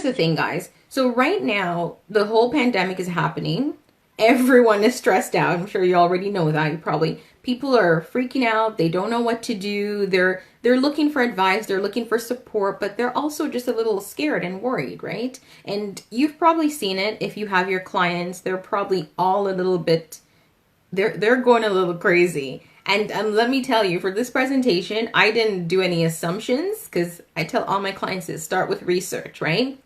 the thing, guys. So right now, the whole pandemic is happening. Everyone is stressed out. I'm sure you already know that. You probably people are freaking out. They don't know what to do. They're looking for advice. They're looking for support, but they're also just a little scared and worried, right? And you've probably seen it if you have your clients. They're probably all a little bit. They're going a little crazy. And let me tell you, for this presentation, I didn't do any assumptions because I tell all my clients to start with research, right?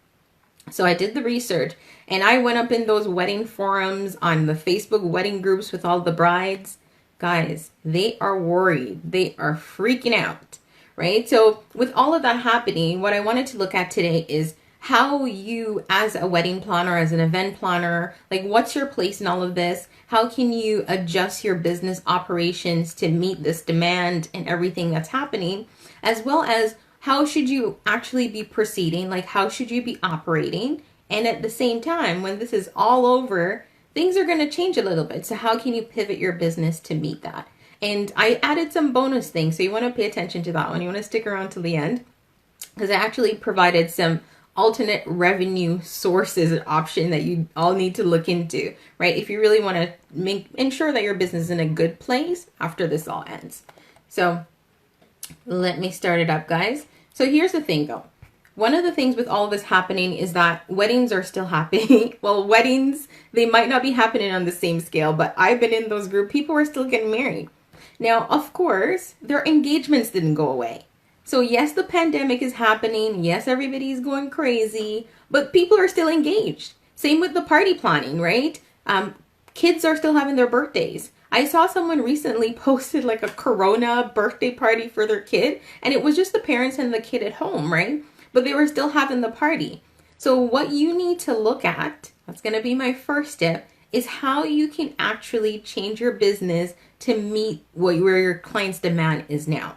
So I did the research and I went up in those wedding forums on the Facebook wedding groups with all the brides. Guys, they are worried. They are freaking out, right? So with all of that happening, what I wanted to look at today is how you, as a wedding planner, as an event planner, like what's your place in all of this? How can you adjust your business operations to meet this demand and everything that's happening, as well as how should you actually be proceeding? Like, how should you be operating? And at the same time, when this is all over, things are going to change a little bit. So how can you pivot your business to meet that? And I added some bonus things. So you want to pay attention to that one. You want to stick around till the end because I actually provided some alternate revenue sources an option that you all need to look into, right? If you really want to ensure that your business is in a good place after this all ends. So let me start it up, guys. So here's the thing though. One of the things with all of this happening is that weddings are still happening. Well, weddings, they might not be happening on the same scale, but I've been in those groups. People are still getting married. Now, of course, their engagements didn't go away. So yes, the pandemic is happening. Yes, everybody's going crazy, but people are still engaged. Same with the party planning, right? Kids are still having their birthdays. I saw someone recently posted like a Corona birthday party for their kid, and it was just the parents and the kid at home, right? But they were still having the party. So what you need to look at, that's going to be my first step, is how you can actually change your business to meet where your client's demand is now,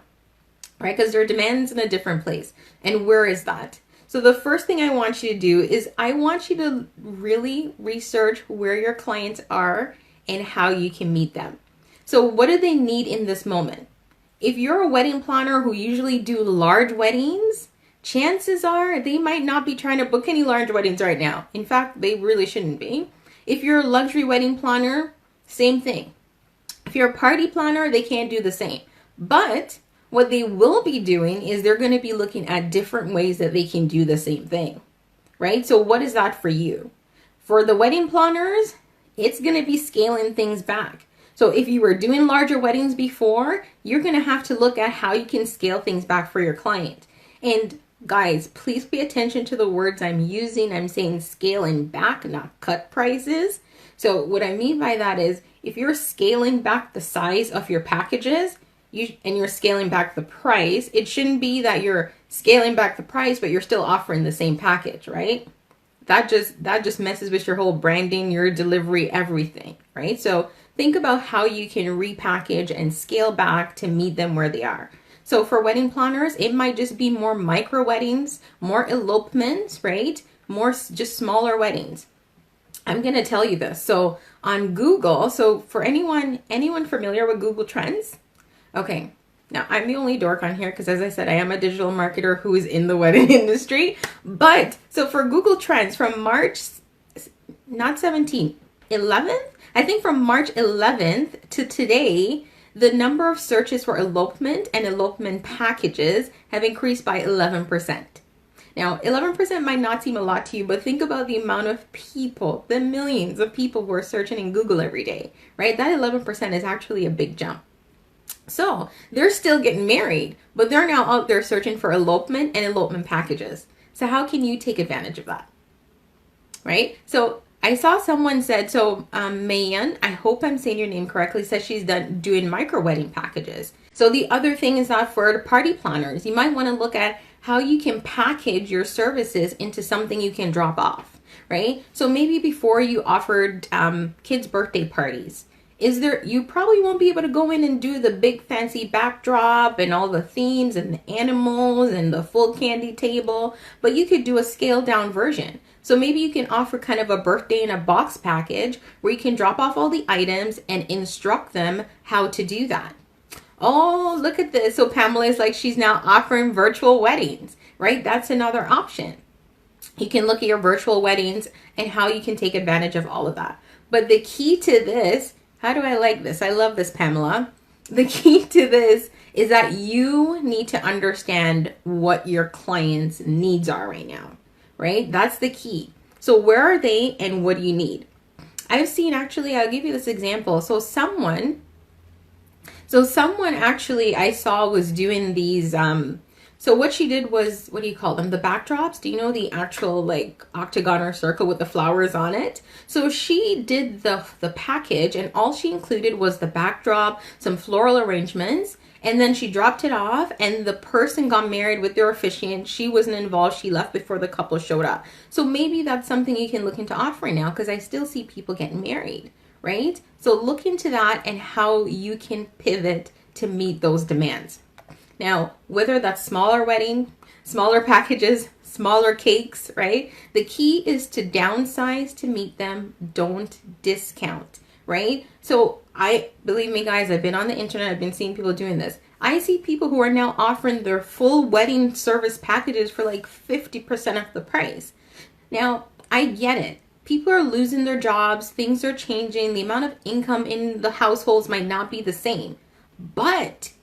right? Because their demand's in a different place. And where is that? So the first thing I want you to do is I want you to really research where your clients are and how you can meet them. So what do they need in this moment? If you're a wedding planner who usually do large weddings, chances are they might not be trying to book any large weddings right now. In fact, they really shouldn't be. If you're a luxury wedding planner, same thing. If you're a party planner, they can't do the same. But what they will be doing is they're going to be looking at different ways that they can do the same thing, right? So what is that for you? For the wedding planners, it's going to be scaling things back. So if you were doing larger weddings before, you're going to have to look at how you can scale things back for your client. And guys, please pay attention to the words I'm using. I'm saying scaling back, not cut prices. So what I mean by that is if you're scaling back the size of your packages and you're scaling back the price, it shouldn't be that you're scaling back the price, but you're still offering the same package, right? That just messes with your whole branding, your delivery, everything, right? So think about how you can repackage and scale back to meet them where they are. So for wedding planners, it might just be more micro weddings, more elopements, right? More just smaller weddings. I'm going to tell you this. So on Google, so for anyone familiar with Google Trends? Okay. Now, I'm the only dork on here because, as I said, I am a digital marketer who is in the wedding industry. But so for Google Trends from March, not 17th, 11th? I think from March 11th to today, the number of searches for elopement and elopement packages have increased by 11%. Now, 11% might not seem a lot to you, but think about the amount of people, the millions of people who are searching in Google every day, right? That 11% is actually a big jump. So they're still getting married, but they're now out there searching for elopement and elopement packages. So how can you take advantage of that? Right? So I saw someone said, so Mayan, I hope I'm saying your name correctly, says she's doing micro wedding packages. So the other thing is that for the party planners, you might want to look at how you can package your services into something you can drop off, right? So maybe before you offered kids' birthday parties, you probably won't be able to go in and do the big fancy backdrop and all the themes and the animals and the full candy table, but you could do a scaled down version. So maybe you can offer kind of a birthday in a box package where you can drop off all the items and instruct them how to do that. Oh, look at this. So Pamela is like, she's now offering virtual weddings, right? That's another option. You can look at your virtual weddings and how you can take advantage of all of that. But the key to this, how do I like this? I love this, Pamela. The key to this is that you need to understand what your clients' needs are right now, right? That's the key. So where are they and what do you need? I've seen, actually, I'll give you this example. So someone actually I saw was doing these, so what she did was, what do you call them? The backdrops? Do you know the actual like octagon or circle with the flowers on it? So she did the package, and all she included was the backdrop, some floral arrangements, and then she dropped it off, and the person got married with their officiant. She wasn't involved. She left before the couple showed up. So maybe that's something you can look into offering now, because I still see people getting married, right? So look into that and how you can pivot to meet those demands. Now, whether that's smaller wedding, smaller packages, smaller cakes, right? The key is to downsize to meet them. Don't discount, right? So believe me, guys, I've been on the internet. I've been seeing people doing this. I see people who are now offering their full wedding service packages for like 50% of the price. Now, I get it. People are losing their jobs. Things are changing. The amount of income in the households might not be the same. But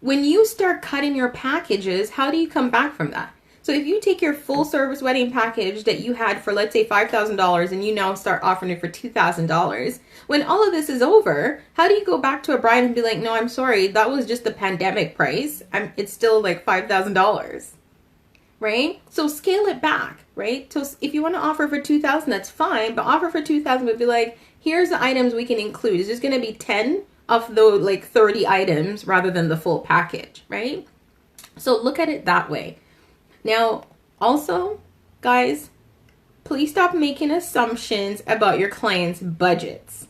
when you start cutting your packages, how do you come back from that? So if you take your full service wedding package that you had for, let's say, $5,000 and you now start offering it for $2,000, when all of this is over, how do you go back to a bride and be like, no, I'm sorry, that was just the pandemic price. It's still like $5,000, right? So scale it back, right? So if you want to offer for $2,000, that's fine, but offer for $2,000 would be like, here's the items we can include. It's just going to be 10 of the like 30 items rather than the full package, right? So look at it that way. Now, also, guys, please stop making assumptions about your clients' budgets.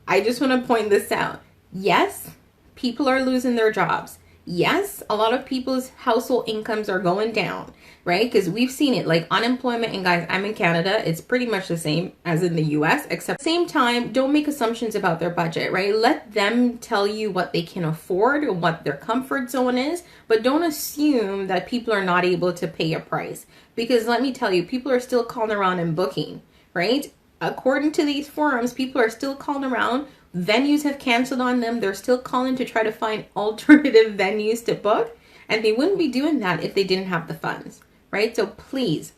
I just want to point this out. Yes, people are losing their jobs. Yes, a lot of people's household incomes are going down, right? Because we've seen it, like unemployment, and guys, I'm in Canada. It's pretty much the same as in the US, except at the same time, don't make assumptions about their budget, right? Let them tell you what they can afford or what their comfort zone is, but don't assume that people are not able to pay a price. Because let me tell you, people are still calling around and booking, right? According to these forums, people are still calling around. Venues have canceled on them. They're still calling to try to find alternative venues to book. And they wouldn't be doing that if they didn't have the funds, right? So please.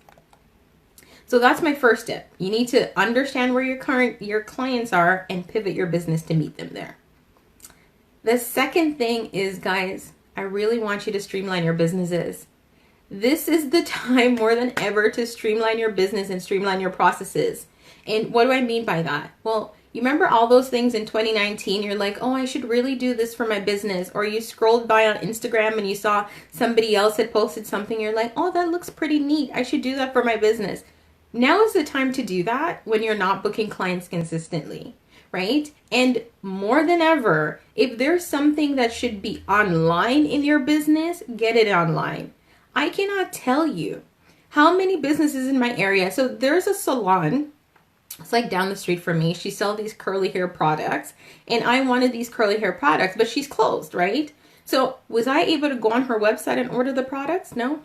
So that's my first tip. You need to understand where your clients are and pivot your business to meet them there. The second thing is, guys, I really want you to streamline your businesses. This is the time more than ever to streamline your business and streamline your processes. And what do I mean by that? Well, you remember all those things in 2019? You're like, oh, I should really do this for my business. Or you scrolled by on Instagram and you saw somebody else had posted something. You're like, oh, that looks pretty neat. I should do that for my business. Now is the time to do that when you're not booking clients consistently, right? And more than ever, if there's something that should be online in your business, get it online. I cannot tell you how many businesses in my area. So there's a salon. It's like down the street from me. She sells these curly hair products, and I wanted these curly hair products, but she's closed, right? So was I able to go on her website and order the products? No.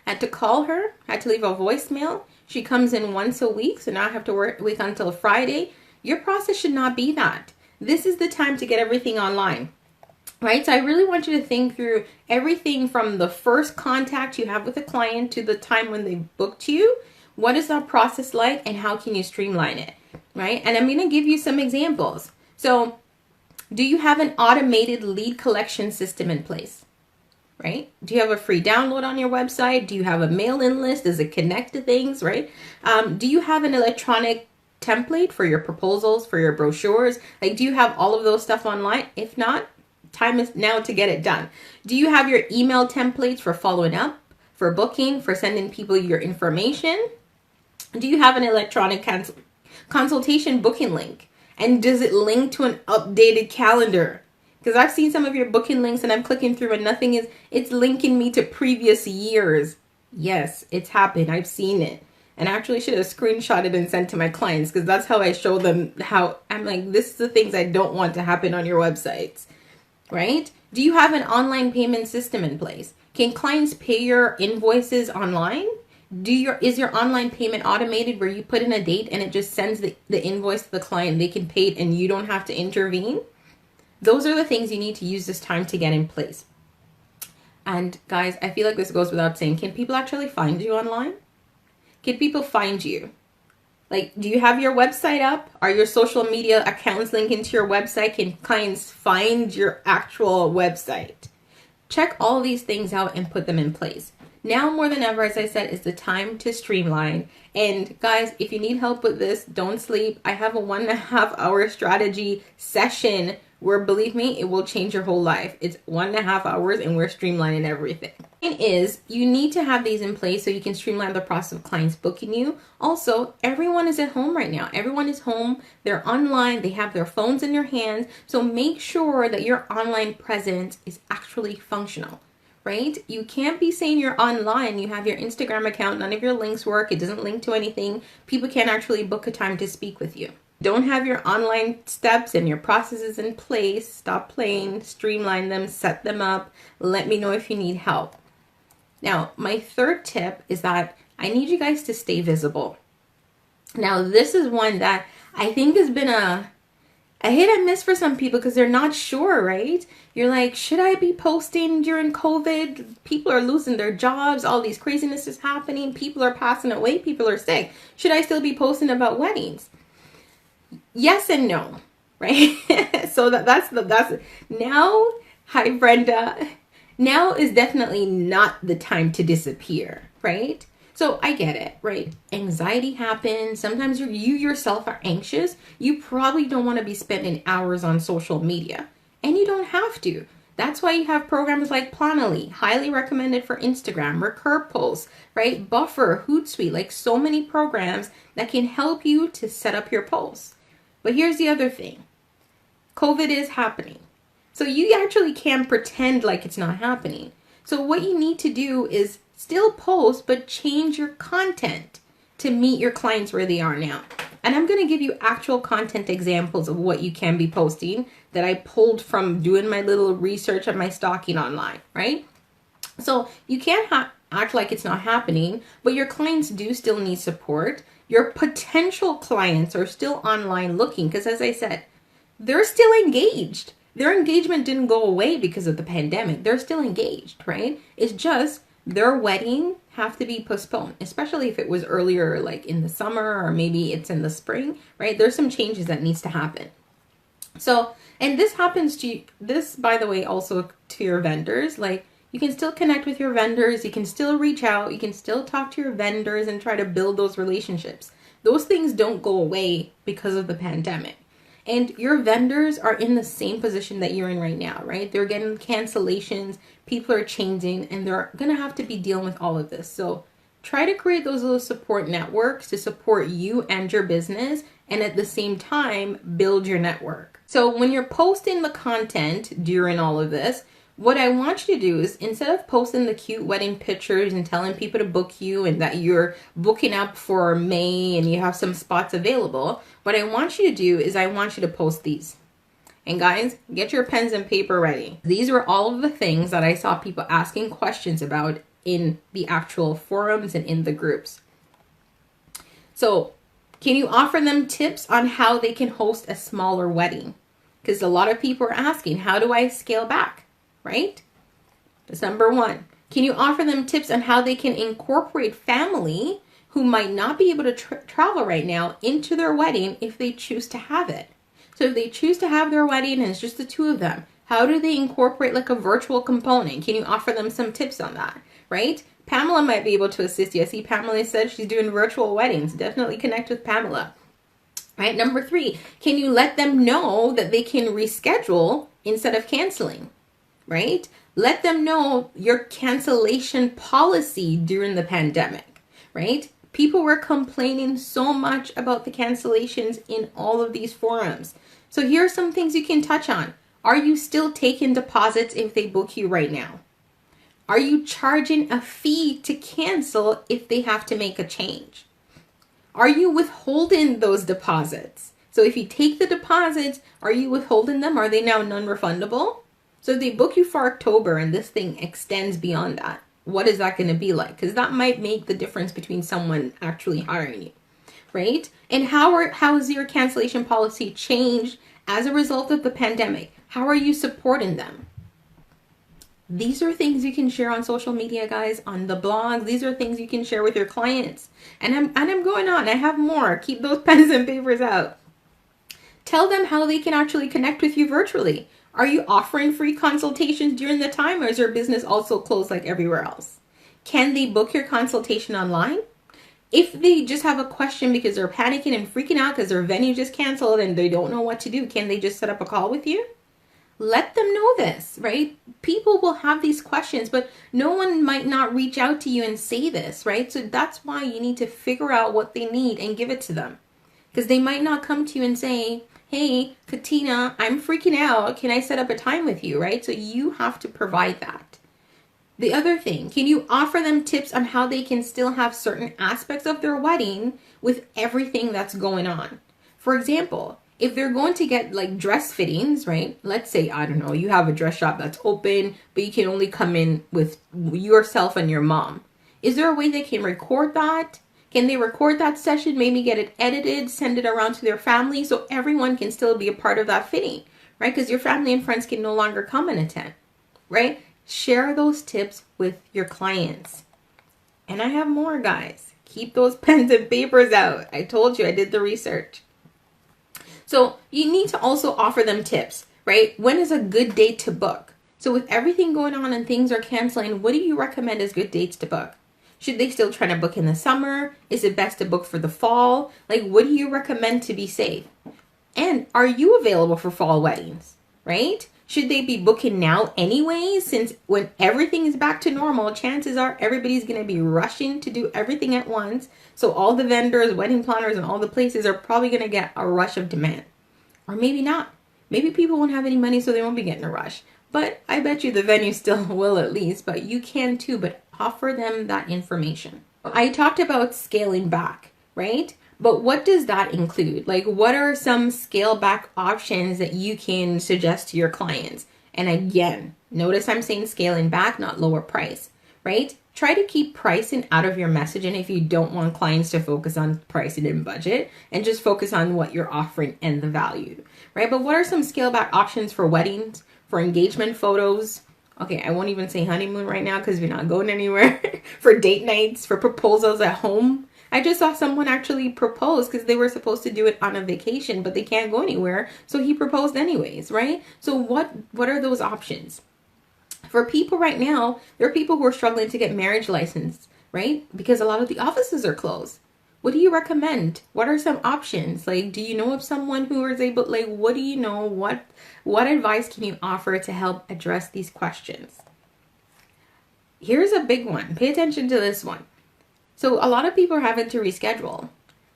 I had to call her. I had to leave a voicemail. She comes in once a week, so now I have to wait until Friday. Your process should not be that. This is the time to get everything online, right? So I really want you to think through everything from the first contact you have with a client to the time when they booked you. What is that process like and how can you streamline it, right? And I'm going to give you some examples. So do you have an automated lead collection system in place, right? Do you have a free download on your website? Do you have a mail-in list? Does it connect to things, right? Do you have an electronic template for your proposals, for your brochures? Like, do you have all of those stuff online? If not, time is now to get it done. Do you have your email templates for following up, for booking, for sending people your information? Do you have an electronic consultation booking link? And does it link to an updated calendar? Because I've seen some of your booking links and I'm clicking through and it's linking me to previous years. Yes, it's happened. I've seen it. And I actually should have screenshotted and sent to my clients because that's how I show them how I'm like, this is the things I don't want to happen on your websites, right? Do you have an online payment system in place? Can clients pay your invoices online? Is your online payment automated where you put in a date and it just sends the invoice to the client, they can pay it and you don't have to intervene? Those are the things you need to use this time to get in place. And guys, I feel like this goes without saying, can people actually find you online? Can people find you? Like, do you have your website up? Are your social media accounts linked into your website? Can clients find your actual website? Check all these things out and put them in place. Now more than ever, as I said, is the time to streamline. And guys, if you need help with this, don't sleep. I have a 1.5 hour strategy session where, believe me, it will change your whole life. It's 1.5 hours and we're streamlining everything. It is, you need to have these in place so you can streamline the process of clients booking you. Also, everyone is at home right now. Everyone is home. They're online. They have their phones in their hands. So make sure that your online presence is actually functional, right? You can't be saying you're online. You have your Instagram account. None of your links work. It doesn't link to anything. People can't actually book a time to speak with you. Don't have your online steps and your processes in place. Stop playing, streamline them, set them up. Let me know if you need help. Now, my third tip is that I need you guys to stay visible. Now, this is one that I think has been a hit and miss for some people because they're not sure, right? You're like, should I be posting during COVID? People are losing their jobs. All these craziness is happening. People are passing away. People are sick. Should I still be posting about weddings? Yes and no, right? So that's now. Hi, Brenda. Now is definitely not the time to disappear, right? So I get it, right? Anxiety happens. Sometimes you yourself are anxious. You probably don't want to be spending hours on social media, and you don't have to. That's why you have programs like Planoly, highly recommended for Instagram, Recur Pulse, right? Buffer, Hootsuite, like so many programs that can help you to set up your posts. But here's the other thing. COVID is happening. So you actually can't pretend like it's not happening. So what you need to do is still post, but change your content to meet your clients where they are now. And I'm going to give you actual content examples of what you can be posting that I pulled from doing my little research on my stalking online, right? So you can't act like it's not happening, but your clients do still need support. Your potential clients are still online looking because, as I said, they're still engaged. Their engagement didn't go away because of the pandemic. They're still engaged, right? It's just their wedding have to be postponed, especially if it was earlier, like in the summer, or maybe it's in the spring, right? There's some changes that needs to happen. So, and this happens to this, by the way, also to your vendors. Like, you can still connect with your vendors. You can still reach out. You can still talk to your vendors and try to build those relationships. Those things don't go away because of the pandemic. And your vendors are in the same position that you're in right now, right? They're getting cancellations, people are changing, and they're going to have to be dealing with all of this. So try to create those little support networks to support you and your business, and at the same time, build your network. So when you're posting the content during all of this, what I want you to do is, instead of posting the cute wedding pictures and telling people to book you and that you're booking up for May and you have some spots available, what I want you to do is I want you to post these. And guys, get your pens and paper ready. These were all of the things that I saw people asking questions about in the actual forums and in the groups. So can you offer them tips on how they can host a smaller wedding? Because a lot of people are asking, how do I scale back? Right? That's number one. Can you offer them tips on how they can incorporate family who might not be able to travel right now into their wedding if they choose to have it? So if they choose to have their wedding and it's just the two of them, how do they incorporate like a virtual component? Can you offer them some tips on that? Right? Pamela might be able to assist you. I see Pamela said she's doing virtual weddings. Definitely connect with Pamela. Right? Number three, can you let them know that they can reschedule instead of canceling? Right? Let them know your cancellation policy during the pandemic, right? People were complaining so much about the cancellations in all of these forums. So here are some things you can touch on. Are you still taking deposits if they book you right now? Are you charging a fee to cancel if they have to make a change? Are you withholding those deposits? So if you take the deposits, are you withholding them? Are they now non-refundable? So if they book you for October and this thing extends beyond that, what is that going to be like? Because that might make the difference between someone actually hiring you, right? And how has your cancellation policy changed as a result of the pandemic? How are you supporting them? These are things you can share on social media, guys, on the blogs. These are things you can share with your clients. And I'm going on. I have more. Keep those pens and papers out. Tell them how they can actually connect with you virtually. Are you offering free consultations during the time, or is your business also closed like everywhere else? Can they book your consultation online? If they just have a question because they're panicking and freaking out because their venue just canceled and they don't know what to do, can they just set up a call with you? Let them know this, right? People will have these questions, but no one might not reach out to you and say this, right? So that's why you need to figure out what they need and give it to them. Because they might not come to you and say, hey, Katina, I'm freaking out. Can I set up a time with you, right? So you have to provide that. The other thing, can you offer them tips on how they can still have certain aspects of their wedding with everything that's going on? For example, if they're going to get like dress fittings, right? Let's say, I don't know, you have a dress shop that's open, but you can only come in with yourself and your mom. Is there a way they can record that? Can they record that session, maybe get it edited, send it around to their family so everyone can still be a part of that fitting, right? Because your family and friends can no longer come and attend, right? Share those tips with your clients. And I have more, guys. Keep those pens and papers out. I told you I did the research. So you need to also offer them tips, right? When is a good date to book? So with everything going on and things are canceling, what do you recommend as good dates to book? Should they still try to book in the summer? Is it best to book for the fall? Like, what do you recommend to be safe? And are you available for fall weddings, right? Should they be booking now anyway? Since when everything is back to normal, chances are everybody's going to be rushing to do everything at once. So all the vendors, wedding planners, and all the places are probably going to get a rush of demand. Or maybe not. Maybe people won't have any money, so they won't be getting a rush. But I bet you the venue still will at least, but you can too, but offer them that information. I talked about scaling back, right? But what does that include? Like, what are some scale back options that you can suggest to your clients? And again, notice I'm saying scaling back, not lower price, right? Try to keep pricing out of your messaging if you don't want clients to focus on pricing and budget, and just focus on what you're offering and the value, right? But what are some scale back options for weddings, for engagement photos? Okay, I won't even say honeymoon right now because we're not going anywhere. For date nights, for proposals at home. I just saw someone actually propose because they were supposed to do it on a vacation, but they can't go anywhere. So he proposed anyways, right? So what are those options? For people right now, there are people who are struggling to get marriage license, right? Because a lot of the offices are closed. What do you recommend? What are some options? Like, do you know of someone who is able, like, what do you know? What advice can you offer to help address these questions? Here's a big one. Pay attention to this one. So a lot of people are having to reschedule.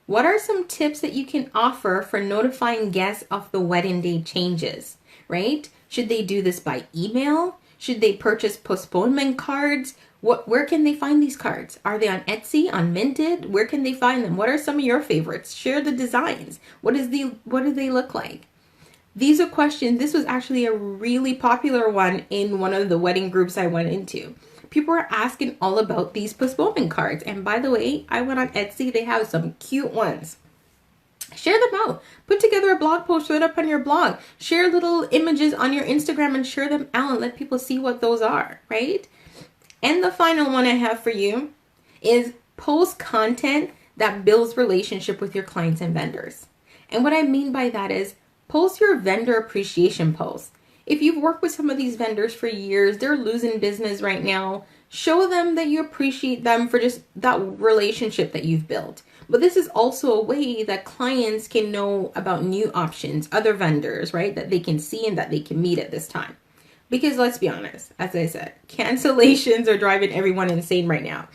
What are some tips that you can offer for notifying guests of the wedding day changes, right? Should they do this by email? Should they purchase postponement cards? Where can they find these cards? Are they on Etsy, on Minted? Where can they find them? What are some of your favorites? Share the designs. What do they look like? These are questions. This was actually a really popular one in one of the wedding groups I went into. People are asking all about these postponement cards. And by the way, I went on Etsy. They have some cute ones. Share them out. Put together a blog post, throw it up on your blog. Share little images on your Instagram and share them out and let people see what those are, right? And the final one I have for you is post content that builds relationship with your clients and vendors. And what I mean by that is post your vendor appreciation posts. If you've worked with some of these vendors for years, they're losing business right now. Show them that you appreciate them for just that relationship that you've built. But this is also a way that clients can know about new options, other vendors, right? That they can see and that they can meet at this time. Because let's be honest, as I said, cancellations are driving everyone insane right now.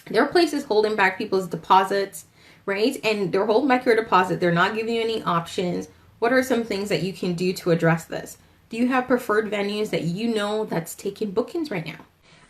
There are places holding back people's deposits, right? And they're holding back your deposit. They're not giving you any options. What are some things that you can do to address this? Do you have preferred venues that you know that's taking bookings right now?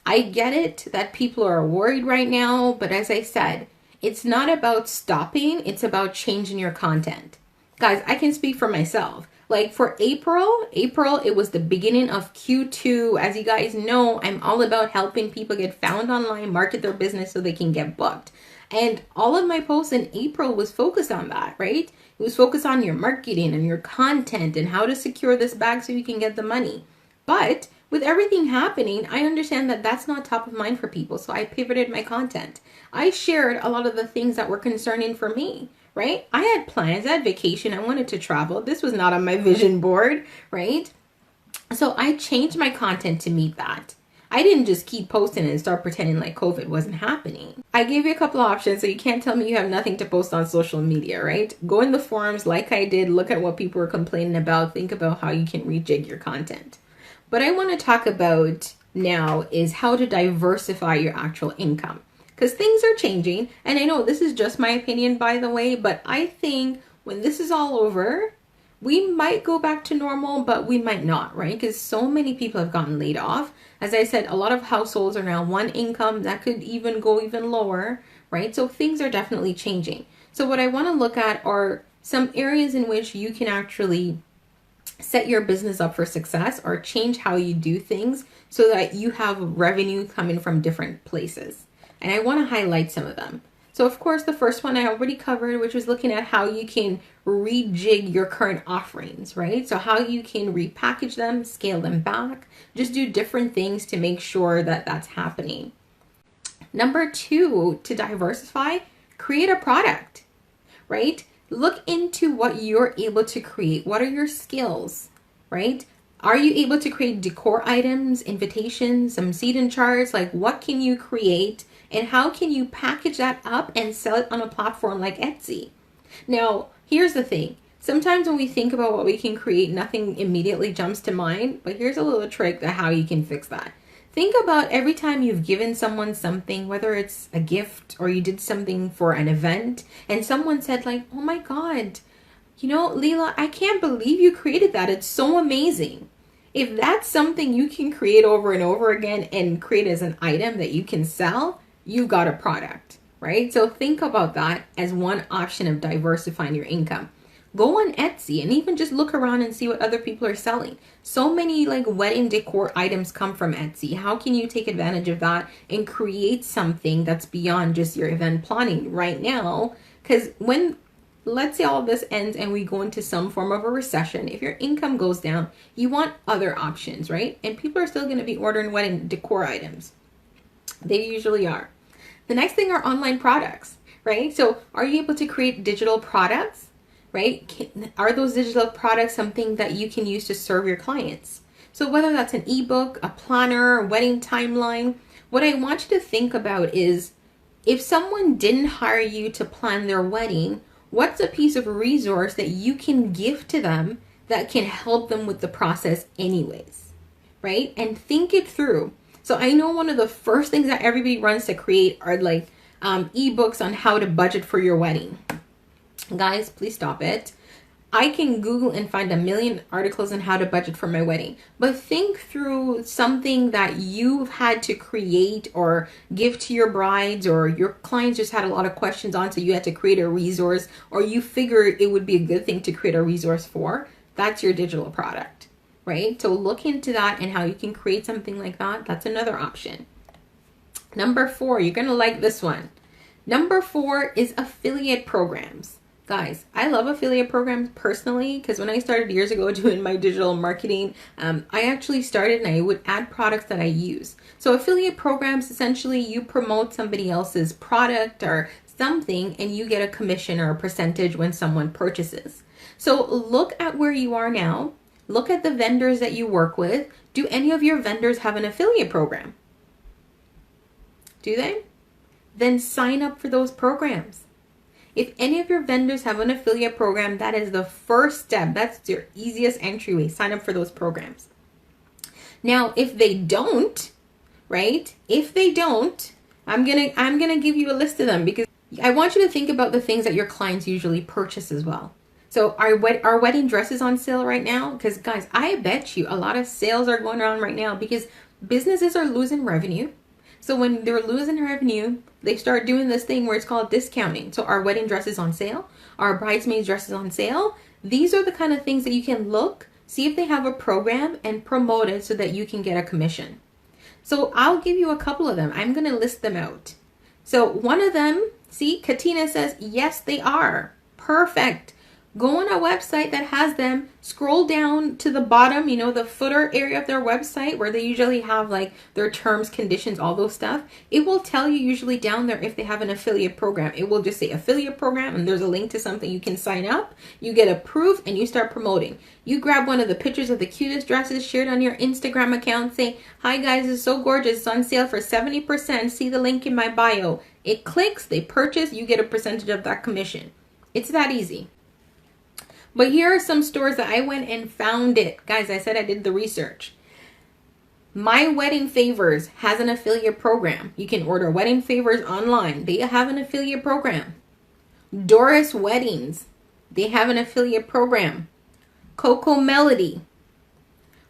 I get it that people are worried right now, but as I said, it's not about stopping. It's about changing your content. Guys, I can speak for myself. Like for April, it was the beginning of Q2. As you guys know, I'm all about helping people get found online, market their business so they can get booked. And all of my posts in April was focused on that, right? It was focused on your marketing and your content and how to secure this bag so you can get the money. But with everything happening, I understand that that's not top of mind for people. So I pivoted my content. I shared a lot of the things that were concerning for me, right? I had plans, I had vacation, I wanted to travel. This was not on my vision board, right? So I changed my content to meet that. I didn't just keep posting and start pretending like COVID wasn't happening. I gave you a couple of options, so you can't tell me you have nothing to post on social media, right? Go in the forums like I did, look at what people were complaining about, think about how you can rejig your content. What I want to talk about now is how to diversify your actual income. Because things are changing, and I know this is just my opinion, by the way, but I think when this is all over, we might go back to normal, but we might not, right? Because so many people have gotten laid off. As I said, a lot of households are now one income. That could even go even lower, right? So things are definitely changing. So what I want to look at are some areas in which you can actually set your business up for success or change how you do things so that you have revenue coming from different places. And I want to highlight some of them. So of course, the first one I already covered, which was looking at how you can rejig your current offerings, right? So how you can repackage them, scale them back, just do different things to make sure that that's happening. Number two, to diversify, create a product, right? Look into what you're able to create. What are your skills, right? Are you able to create decor items, invitations, some seed-in charts? Like what can you create and how can you package that up and sell it on a platform like Etsy? Now, here's the thing. Sometimes when we think about what we can create, nothing immediately jumps to mind, but here's a little trick to how you can fix that. Think about every time you've given someone something, whether it's a gift or you did something for an event, and someone said like, oh my God, you know, Leela, I can't believe you created that. It's so amazing. If that's something you can create over and over again and create as an item that you can sell, you've got a product, right? So think about that as one option of diversifying your income. Go on Etsy and even just look around and see what other people are selling. So many like wedding decor items come from Etsy. How can you take advantage of that and create something that's beyond just your event planning right now? Because when, let's say all of this ends and we go into some form of a recession, if your income goes down, you want other options, right? And people are still going to be ordering wedding decor items. They usually are. The next thing are online products, right? So are you able to create digital products? Right? Are those digital products something that you can use to serve your clients? So whether that's an ebook, a planner, a wedding timeline, what I want you to think about is if someone didn't hire you to plan their wedding, what's a piece of resource that you can give to them that can help them with the process anyways, right? And think it through. So I know one of the first things that everybody runs to create are like ebooks on how to budget for your wedding. Guys, please stop it. I can Google and find a million articles on how to budget for my wedding, but think through something that you've had to create or give to your brides, or your clients just had a lot of questions on, so you had to create a resource, or you figured it would be a good thing to create a resource for. That's your digital product, right? So look into that and how you can create something like that. That's another option. Number 4, you're going to like this one. Number 4 is affiliate programs. Guys, I love affiliate programs personally because when I started years ago doing my digital marketing, I actually started and I would add products that I use. So affiliate programs, essentially you promote somebody else's product or something and you get a commission or a percentage when someone purchases. So look at where you are now. Look at the vendors that you work with. Do any of your vendors have an affiliate program? Do they? Then sign up for those programs. If any of your vendors have an affiliate program, that is the first step. That's your easiest entryway. Sign up for those programs. Now, if they don't, right? If they don't, I'm gonna give you a list of them because I want you to think about the things that your clients usually purchase as well. So are wedding dresses on sale right now? Because guys, I bet you a lot of sales are going on right now because businesses are losing revenue. So when they're losing revenue, they start doing this thing where it's called discounting. So our wedding dresses on sale, our bridesmaids dresses on sale. these are the kind of things that you can look, see if they have a program and promote it so that you can get a commission. So I'll give you a couple of them. I'm going to list them out. So one of them, see, Katina says, yes, they are. Perfect. Go on a website that has them, scroll down to the bottom, you know, the footer area of their website where they usually have like their terms, conditions, all those stuff. It will tell you usually down there if they have an affiliate program. It will just say affiliate program and there's a link to something you can sign up. You get approved and you start promoting. You grab one of the pictures of the cutest dresses shared on your Instagram account. Say, hi guys, it's so gorgeous. It's on sale for 70%. See the link in my bio. It clicks, they purchase, you get a percentage of that commission. It's that easy. But here are some stores that I went and found it. Guys, I said I did the research. My Wedding Favors has an affiliate program. You can order wedding favors online. They have an affiliate program. Doris Weddings, they have an affiliate program. Coco Melody,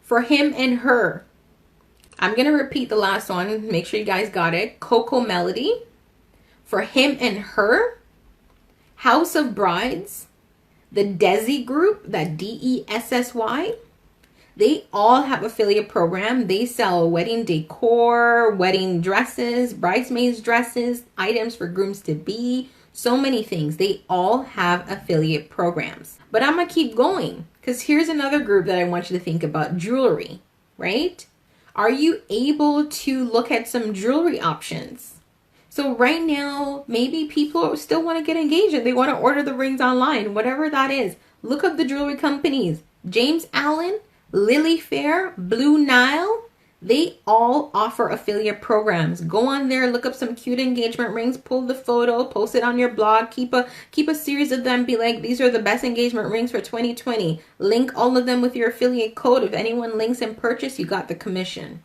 For Him and Her. I'm going to repeat the last one. Make sure you guys got it. Coco Melody, For Him and Her. House of Brides. The Desi Group, that DESSY, they all have affiliate program. They sell wedding decor, wedding dresses, bridesmaids dresses, items for grooms to be, so many things. They all have affiliate programs. But I'm going to keep going because here's another group that I want you to think about, jewelry, right? Are you able to look at some jewelry options? So right now, maybe people still want to get engaged and they want to order the rings online, whatever that is. Look up the jewelry companies. James Allen, Lily Fair, Blue Nile, they all offer affiliate programs. Go on there, look up some cute engagement rings, pull the photo, post it on your blog, keep a series of them, be like, these are the best engagement rings for 2020. Link all of them with your affiliate code. If anyone links and purchase, you got the commission.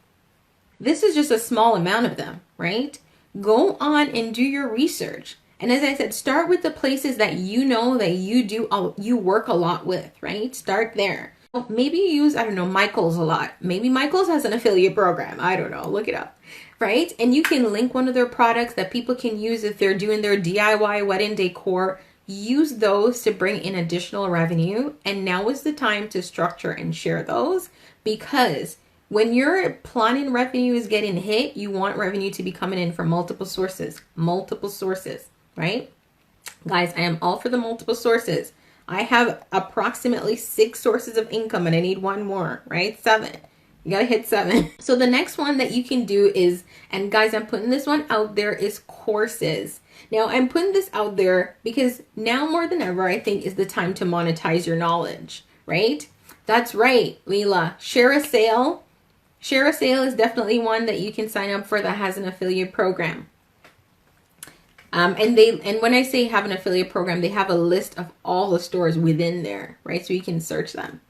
This is just a small amount of them, right? Go on and do your research. And as I said, start with the places that you know that you work a lot with, right? Start there. Maybe you use, I don't know, Michaels a lot. Maybe Michaels has an affiliate program. I don't know. Look it up, right? And you can link one of their products that people can use if they're doing their DIY wedding decor. Use those to bring in additional revenue. And now is the time to structure and share those, because when your planning revenue is getting hit, you want revenue to be coming in from multiple sources, right? Guys, I am all for the multiple sources. I have approximately 6 sources of income and I need one more, right? 7. You gotta hit 7. So the next one that you can do is, and guys, I'm putting this one out there, is courses. Now I'm putting this out there because now more than ever, I think is the time to monetize your knowledge, right? That's right, Leela. Share a Sale. Share a Sale is definitely one that you can sign up for that has an affiliate program. And when I say have an affiliate program, they have a list of all the stores within there, right? So you can search them.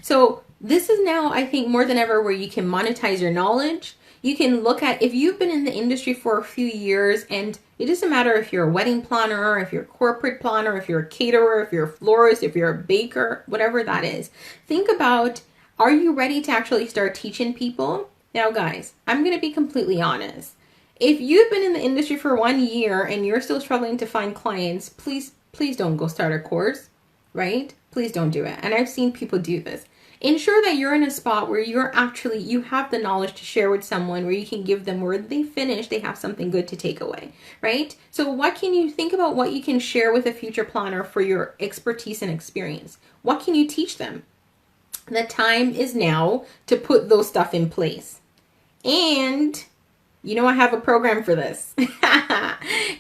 So this is now, I think, more than ever where you can monetize your knowledge. You can look at, if you've been in the industry for a few years, and it doesn't matter if you're a wedding planner, if you're a corporate planner, if you're a caterer, if you're a florist, if you're a baker, whatever that is. Think about, are you ready to actually start teaching people? Now, guys, I'm going to be completely honest. If you've been in the industry for 1 year and you're still struggling to find clients, please don't go start a course, right? Please don't do it. And I've seen people do this. Ensure that you're in a spot where you have the knowledge to share with someone, where you can give them, where they finish, they have something good to take away, right? So what can you think about what you can share with a future planner for your expertise and experience? What can you teach them? The time is now to put those stuff in place. And you know, I have a program for this.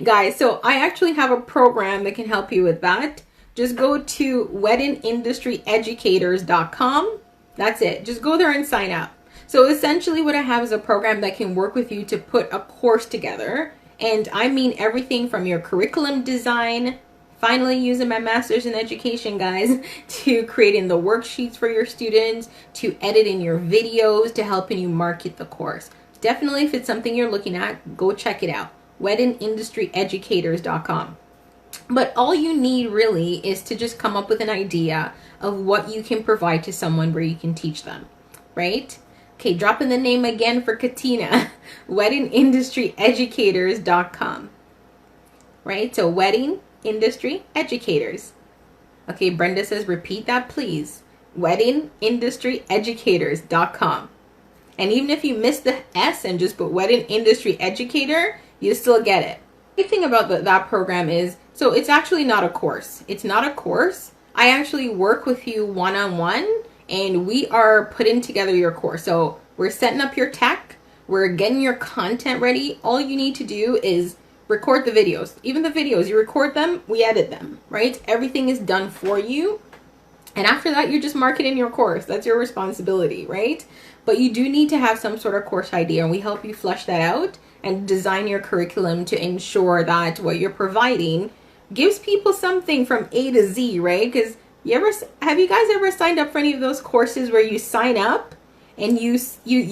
Guys, so I actually have a program that can help you with that. Just go to weddingindustryeducators.com. That's it. Just go there and sign up. So essentially what I have is a program that can work with you to put a course together. And I mean everything from your curriculum design, finally using my master's in education, guys, to creating the worksheets for your students, to editing your videos, to helping you market the course. Definitely, if it's something you're looking at, go check it out. weddingindustryeducators.com. But all you need really is to just come up with an idea of what you can provide to someone where you can teach them, right? Okay, drop in the name again for Katina. weddingindustryeducators.com. Right? So Wedding Industry Educators. Okay, Brenda says, repeat that please. weddingindustryeducators.com. And even if you miss the S and just put wedding industry educator, you still get it. The thing about that program is, so it's actually not a course. It's not a course. I actually work with you one-on-one, and we are putting together your course. So we're setting up your tech. We're getting your content ready. All you need to do is record the videos. Even the videos, you record them, we edit them, right? Everything is done for you. And after that, you're just marketing your course. That's your responsibility, right? But you do need to have some sort of course idea, and we help you flesh that out and design your curriculum to ensure that what you're providing gives people something from A to Z, right? Because have you guys ever signed up for any of those courses where you sign up and you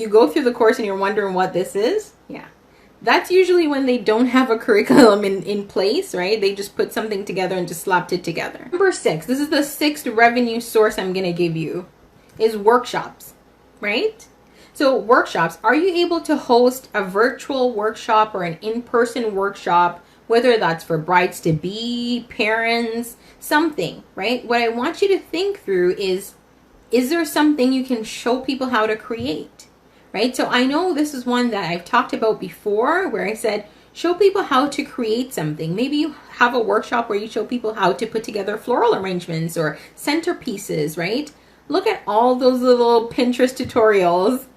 go through the course and you're wondering what this is? Yeah. That's usually when they don't have a curriculum in place, right? They just put something together and just slapped it together. Number 6, this is the 6th revenue source I'm going to give you, is workshops, right? So workshops, are you able to host a virtual workshop or an in-person workshop, whether that's for brides-to-be, parents, something, right? What I want you to think through is there something you can show people how to create? Right? So I know this is one that I've talked about before, where I said, show people how to create something. Maybe you have a workshop where you show people how to put together floral arrangements or centerpieces, right? Look at all those little Pinterest tutorials,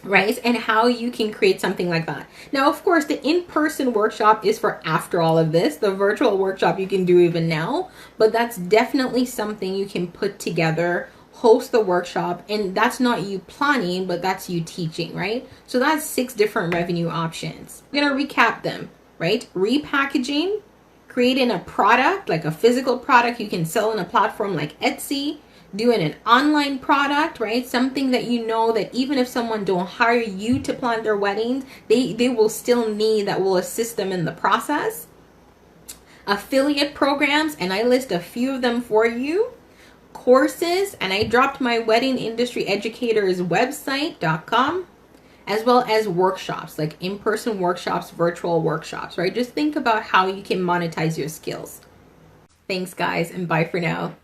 right? And how you can create something like that. Now, of course, the in-person workshop is for after all of this. The virtual workshop you can do even now, but that's definitely something you can put together, host the workshop, and that's not you planning, but that's you teaching, right? So that's 6 different revenue options. I'm gonna recap them, right? Repackaging, creating a product, like a physical product you can sell on a platform like Etsy, doing an online product, right? Something that you know that even if someone don't hire you to plan their weddings, they will still need, that will assist them in the process. Affiliate programs, and I list a few of them for you. Courses, and I dropped my wedding industry educators website.com, as well as workshops, like in-person workshops, virtual workshops, right? Just think about how you can monetize your skills. Thanks guys, and bye for now.